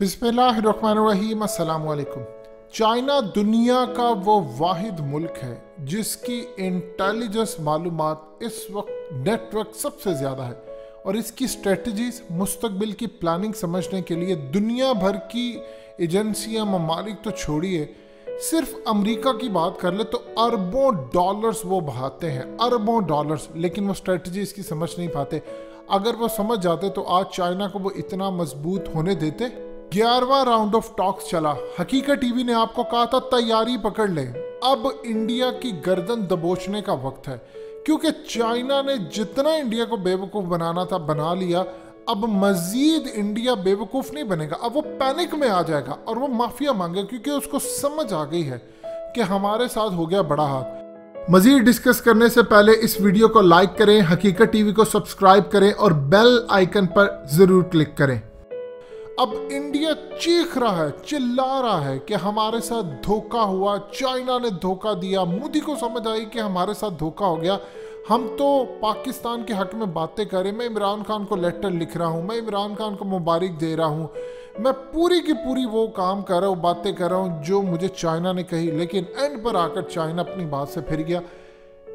बिस्मिल्लाहिर्रहमानिर्रहीम, अस्सलाम वालेकुम। चाइना दुनिया का वो वाहिद मुल्क है जिसकी इंटेलिजेंस मालूमात इस वक्त नेटवर्क सबसे ज़्यादा है और इसकी स्ट्रेटजीज मुस्तकबिल की प्लानिंग समझने के लिए दुनिया भर की एजेंसियां ममालिक तो छोड़िए, सिर्फ अमेरिका की बात कर ले तो अरबों डॉलर्स वो बहाते हैं, अरबों डॉलर्स, लेकिन वो स्ट्रेटजी इसकी समझ नहीं पाते। अगर वो समझ जाते तो आज चाइना को वो इतना मजबूत होने देते। 11वां राउंड ऑफ टॉक्स चला। हकीकत टीवी ने आपको कहा था तैयारी पकड़ ले, अब इंडिया की गर्दन दबोचने का वक्त है, क्योंकि चाइना ने जितना इंडिया को बेवकूफ़ बनाना था बना लिया। अब मजीद इंडिया बेवकूफ़ नहीं बनेगा, अब वो पैनिक में आ जाएगा और वो माफिया मांगेगा, क्योंकि उसको समझ आ गई है कि हमारे साथ हो गया बड़ा हाथ। मजीद डिस्कस करने से पहले इस वीडियो को लाइक करें, हकीकत टीवी को सब्सक्राइब करें और बेल आइकन पर ज़रूर क्लिक करें। अब इंडिया चीख रहा है, चिल्ला रहा है कि हमारे साथ धोखा हुआ, चाइना ने धोखा दिया। मोदी को समझ आई कि हमारे साथ धोखा हो गया। हम तो पाकिस्तान के हक में बातें करें, मैं इमरान खान को लेटर लिख रहा हूँ, मैं इमरान खान को मुबारक दे रहा हूँ, मैं पूरी की पूरी वो काम कर रहा हूँ, बातें कर रहा हूँ जो मुझे चाइना ने कही। लेकिन एंड पर आकर चाइना अपनी बात से फिर गया।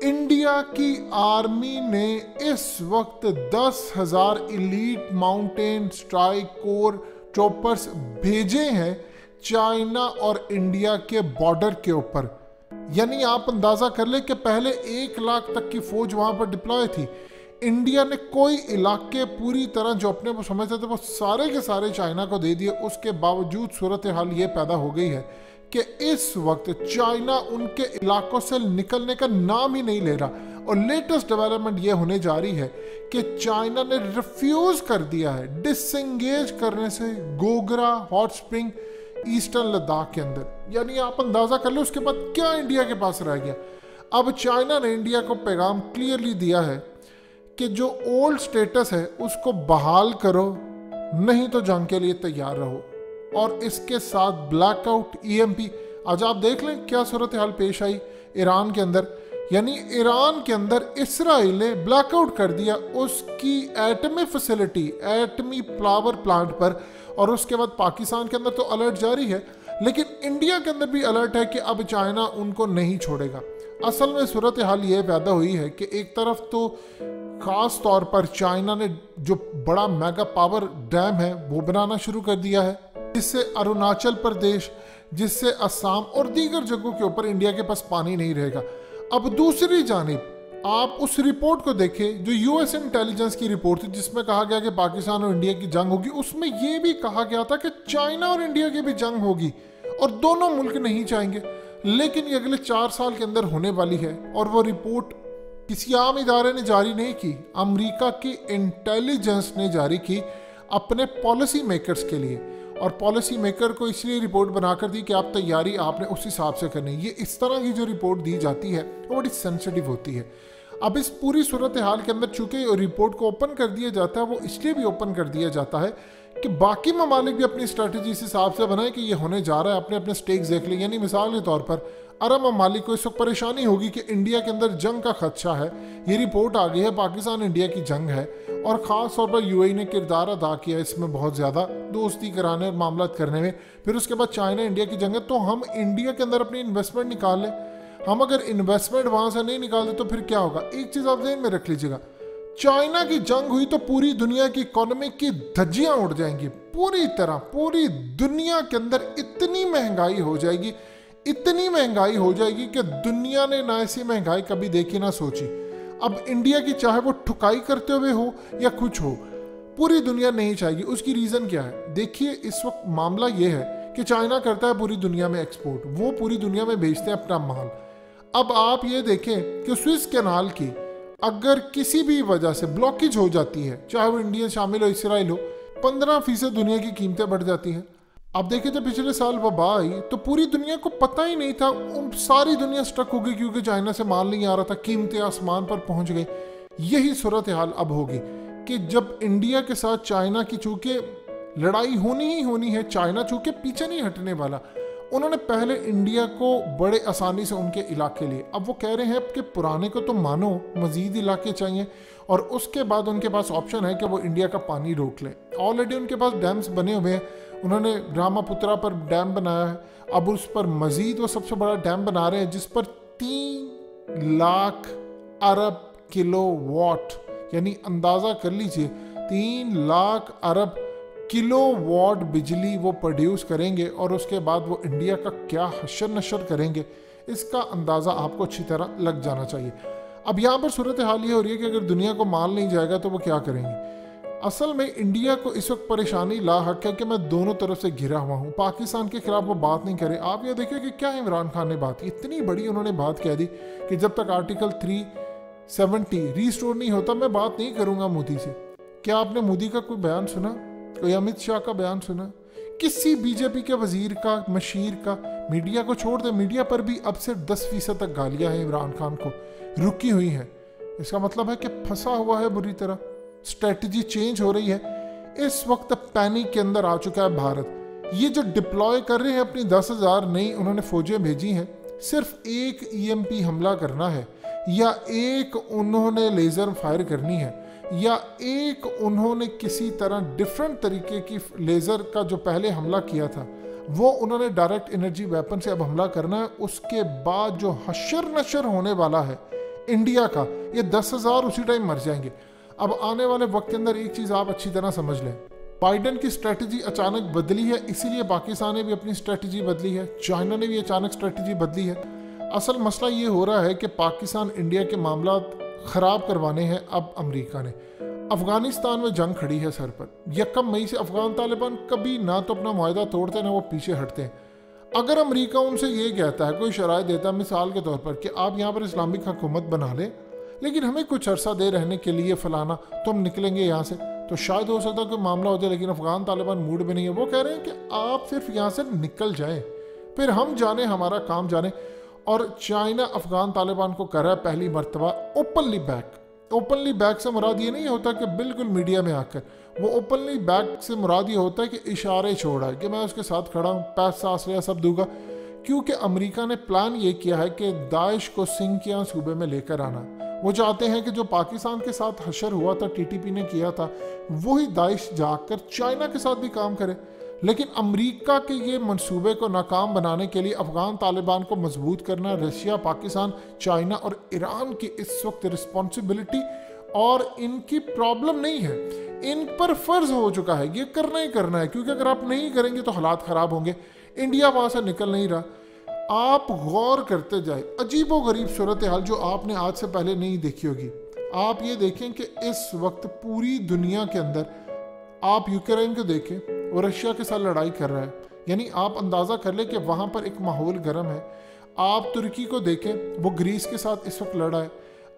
इंडिया की आर्मी ने इस वक्त 10,000 elite mountain strike corps choppers भेजे हैं चाइना और इंडिया के बॉर्डर के ऊपर। यानी आप अंदाजा कर ले कि पहले 1 लाख तक की फौज वहां पर डिप्लॉय थी। इंडिया ने कोई इलाके पूरी तरह जो अपने को समझते थे वो सारे के सारे चाइना को दे दिए। उसके बावजूद सूरत हाल ये पैदा हो गई है कि इस वक्त चाइना उनके इलाकों से निकलने का नाम ही नहीं ले रहा। और लेटेस्ट डेवलपमेंट ये होने जा रही है कि चाइना ने रिफ्यूज कर दिया है डिसएंगेज करने से Gogra hot spring eastern Ladakh के अंदर। यानी आप अंदाजा कर लो उसके बाद क्या इंडिया के पास रह गया। अब चाइना ने इंडिया को पैगाम क्लियरली दिया है कि जो ओल्ड स्टेटस है उसको बहाल करो, नहीं तो जंग के लिए तैयार रहो। और इसके साथ ब्लैकआउट ईएमपी, आज आप देख लें क्या सूरत हाल पेश आई ईरान के अंदर। यानी ईरान के अंदर इसराइल ने ब्लैकआउट कर दिया उसकी एटमी फैसिलिटी, एटमी पावर प्लांट पर। और उसके बाद पाकिस्तान के अंदर तो अलर्ट जारी है, लेकिन इंडिया के अंदर भी अलर्ट है कि अब चाइना उनको नहीं छोड़ेगा। असल में सूरत हाल ये पैदा हुई है कि एक तरफ तो खास तौर पर चाइना ने जो बड़ा मेगा पावर डैम है वो बनाना शुरू कर दिया है, जिससे अरुणाचल प्रदेश, जिससे असम और दीगर जगहों के ऊपर इंडिया के पास पानी नहीं रहेगा। अब दूसरी जानिब आप उस रिपोर्ट को देखें जो यूएस इंटेलिजेंस की रिपोर्ट थी, जिसमें कहा गया कि पाकिस्तान और इंडिया की जंग होगी। उसमें यह भी कहा गया था कि चाइना और इंडिया की भी जंग होगी और दोनों मुल्क नहीं चाहेंगे, लेकिन ये अगले 4 साल के अंदर होने वाली है। और वो रिपोर्ट किसी आम इदारे ने जारी नहीं की, अमेरिका की इंटेलिजेंस ने जारी की अपने पॉलिसी मेकर्स के लिए। और पॉलिसी मेकर को इसलिए रिपोर्ट बनाकर दी कि आप तैयारी आपने उस हिसाब से करनी है। ये इस तरह की जो रिपोर्ट दी जाती है वो बड़ी सेंसिटिव होती है। अब इस पूरी सूरत हाल के अंदर चूंकि रिपोर्ट को ओपन कर दिया जाता है, वो इसलिए भी ओपन कर दिया जाता है कि बाकी ममालिक भी अपनी स्ट्रेटजी इस हिसाब से बनाए कि ये होने जा रहा है, अपने अपने स्टेक्स देख लें। यानी मिसाल के तौर पर अरब ममालिक को इस वक्त परेशानी होगी कि इंडिया के अंदर जंग का खदशा है, ये रिपोर्ट आ गई है, पाकिस्तान इंडिया की जंग है। और ख़ास तौर पर यूएई ने किरदार अदा किया इसमें बहुत ज़्यादा, दोस्ती कराने और मामला करने में। फिर उसके बाद चाइना इंडिया की जंग है, तो हम इंडिया के अंदर अपनी इन्वेस्टमेंट निकाल लें। हम अगर इन्वेस्टमेंट वहाँ से नहीं निकालते तो फिर क्या होगा। एक चीज़ आप ज़हन में रख लीजिएगा, चाइना की जंग हुई तो पूरी दुनिया की इकोनॉमी की धज्जियाँ उड़ जाएंगी। पूरी तरह पूरी दुनिया के अंदर इतनी महंगाई हो जाएगी, इतनी महंगाई हो जाएगी कि दुनिया ने ना ऐसी महंगाई कभी देखी ना सोची। अब इंडिया की चाहे वो ठुकाई करते हुए हो या कुछ हो, पूरी दुनिया नहीं चाहेगी। उसकी रीज़न क्या है? देखिए, इस वक्त मामला ये है कि चाइना करता है पूरी दुनिया में एक्सपोर्ट, वो पूरी दुनिया में बेचते हैं अपना माल। अब आप ये देखें कि स्विस कैनाल की अगर किसी भी वजह से ब्लॉकेज हो जाती है, चाहे वो इंडिया शामिल हो, इसराइल हो, 15% दुनिया की कीमतें बढ़ जाती हैं। अब देखिए, जब पिछले साल वबा आई तो पूरी दुनिया को पता ही नहीं था, सारी दुनिया स्टक हो गई क्योंकि चाइना से माल नहीं आ रहा था, कीमतें आसमान पर पहुंच गई। यही सूरत हाल अब होगी कि जब इंडिया के साथ चाइना की चूंकि लड़ाई होनी ही होनी है, चाइना चूंकि पीछे नहीं हटने वाला, उन्होंने पहले इंडिया को बड़े आसानी से उनके इलाके लिए, अब वो कह रहे हैं कि पुराने को तो मानो, मजीद इलाके चाहिए। और उसके बाद उनके पास ऑप्शन है कि वो इंडिया का पानी रोक लें। ऑलरेडी उनके पास डैम्स बने हुए हैं, उन्होंने ब्रह्मपुत्रा पर डैम बनाया है, अब उस पर मजीद वो सबसे बड़ा डैम बना रहे हैं जिस पर 3 लाख अरब किलोवाट, यानी अंदाज़ा कर लीजिए 3 लाख अरब किलोवाट बिजली वो प्रोड्यूस करेंगे और उसके बाद वो इंडिया का क्या हशर नशर करेंगे, इसका अंदाज़ा आपको अच्छी तरह लग जाना चाहिए। अब यहाँ पर सूरत हाल ये हो रही है कि अगर दुनिया को माल नहीं जाएगा तो वो क्या करेंगे। असल में इंडिया को इस वक्त परेशानी लाहक है कि मैं दोनों तरफ से घिरा हुआ हूँ। पाकिस्तान के खिलाफ वो बात नहीं करे। आप ये देखिए कि क्या इमरान खान ने बात की, इतनी बड़ी उन्होंने बात कह दी कि जब तक आर्टिकल 370 रीस्टोर नहीं होता मैं बात नहीं करूँगा मोदी से। क्या आपने मोदी का कोई बयान सुना, कोई अमित शाह का बयान सुना, किसी बीजेपी के वजीर का, मशीर का? मीडिया को छोड़ दे, मीडिया पर भी अब सिर्फ 10% तक गालियां हैं इमरान खान को रुकी हुई हैं। इसका मतलब है कि फंसा हुआ है बुरी तरह, स्ट्रेटजी चेंज हो रही है। इस वक्त पैनिक के अंदर आ चुका है भारत। ये जो डिप्लॉय कर रहे हैं अपनी 10,000 नई उन्होंने फौजें भेजी हैं, सिर्फ एक EMP हमला करना है, या एक उन्होंने लेज़र फायर करनी है, या एक उन्होंने किसी तरह डिफरेंट तरीके की लेज़र का जो पहले हमला किया था वो उन्होंने डायरेक्ट एनर्जी वेपन से अब हमला करना है। उसके बाद जो हशर नशर होने वाला है इंडिया का, ये 10,000 उसी टाइम मर जाएंगे। अब आने वाले वक्त के अंदर एक चीज़ आप अच्छी तरह समझ लें, बाइडन की स्ट्रेटजी अचानक बदली है, इसीलिए पाकिस्तान ने भी अपनी स्ट्रेटजी बदली है, चाइना ने भी अचानक स्ट्रेटजी बदली है। असल मसला ये हो रहा है कि पाकिस्तान इंडिया के मामला ख़राब करवाने हैं अब अमेरिका ने। अफगानिस्तान में जंग खड़ी है सर पर। 1 मई से अफगान तालिबान कभी ना तो अपना मुआहदा तोड़ते ना वो पीछे हटते हैं। अगर अमेरिका उनसे ये कहता है, कोई शराइत देता है मिसाल के तौर पर कि आप यहाँ पर इस्लामिक हुकूमत बना लें लेकिन हमें कुछ अरसा दे रहने के लिए फलाना, तो हम निकलेंगे यहाँ से, तो शायद हो सकता है कोई मामला हो जाए। लेकिन अफगान तालिबान मूड में नहीं है, वो कह रहे हैं कि आप सिर्फ यहाँ से निकल जाएं, फिर हम जाने, हमारा काम जाने। और चाइना अफगान तालिबान को कर रहा है पहली मरतबा ओपनली बैक। ओपनली बैक से मुराद ये नहीं होता कि बिल्कुल मीडिया में आकर, वो ओपनली बैक से मुराद ये होता है कि इशारे छोड़ा है कि मैं उसके साथ खड़ा हूँ, पैसा आसरा सब दूंगा। क्योंकि अमेरिका ने प्लान ये किया है कि दाइश को सिंकियां सूबे में लेकर आना। वो चाहते हैं कि जो पाकिस्तान के साथ हशर हुआ था, TTP ने किया था, वही दाइश जाकर चाइना के साथ भी काम करे। लेकिन अमेरिका के ये मंसूबे को नाकाम बनाने के लिए अफगान तालिबान को मजबूत करना रशिया, पाकिस्तान, चाइना और ईरान की इस वक्त रिस्पॉन्सिबिलिटी और इनकी प्रॉब्लम नहीं है, इन पर फर्ज हो चुका है, ये करना ही करना है। क्योंकि अगर आप नहीं करेंगे तो हालात ख़राब होंगे। इंडिया वहाँ से निकल नहीं रहा। आप गौर करते जाए, अजीबो गरीब सूरत हाल जो आपने आज से पहले नहीं देखी होगी। आप ये देखें कि इस वक्त पूरी दुनिया के अंदर, आप यूक्रेन को देखें, वो रशिया के साथ लड़ाई कर रहा है, यानी आप अंदाज़ा कर ले कि वहाँ पर एक माहौल गर्म है। आप तुर्की को देखें, वो ग्रीस के साथ इस वक्त लड़ा है।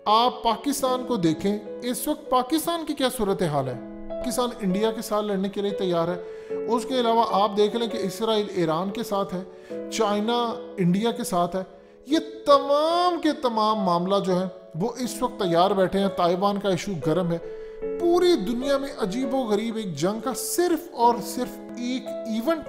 आप पाकिस्तान को देखें, इस वक्त पाकिस्तान की क्या सूरत हाल है। पाकिस्तान इंडिया के साथ लड़ने के लिए तैयार है। उसके अलावा आप देख लें कि इसराइल ईरान के साथ है, चाइना इंडिया के साथ है। ये तमाम के तमाम मामला जो है वो इस वक्त तैयार बैठे हैं। ताइवान का इशू गर्म है। पूरी दुनिया में अजीबो गरीब एक जंग का सिर्फ और सिर्फ एक इवेंट,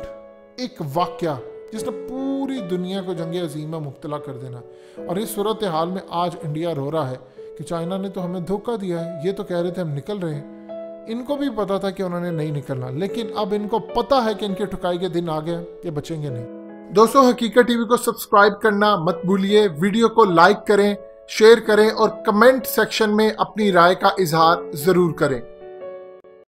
एक वाकया जिसने पूरी दुनिया को जंग अजीम में मुब्तला कर देना। और इस सूरत हाल में आज इंडिया रो रहा है कि चाइना ने तो हमें धोखा दिया है। ये तो कह रहे थे हम निकल रहे हैं, इनको भी पता था कि उन्होंने नहीं निकलना, लेकिन अब इनको पता है कि इनके ठुकाई के दिन आ गए, ये बचेंगे नहीं। दोस्तों, हकीकत टीवी को सब्सक्राइब करना मत भूलिए, वीडियो को लाइक करें, शेयर करें और कमेंट सेक्शन में अपनी राय का इजहार जरूर करें।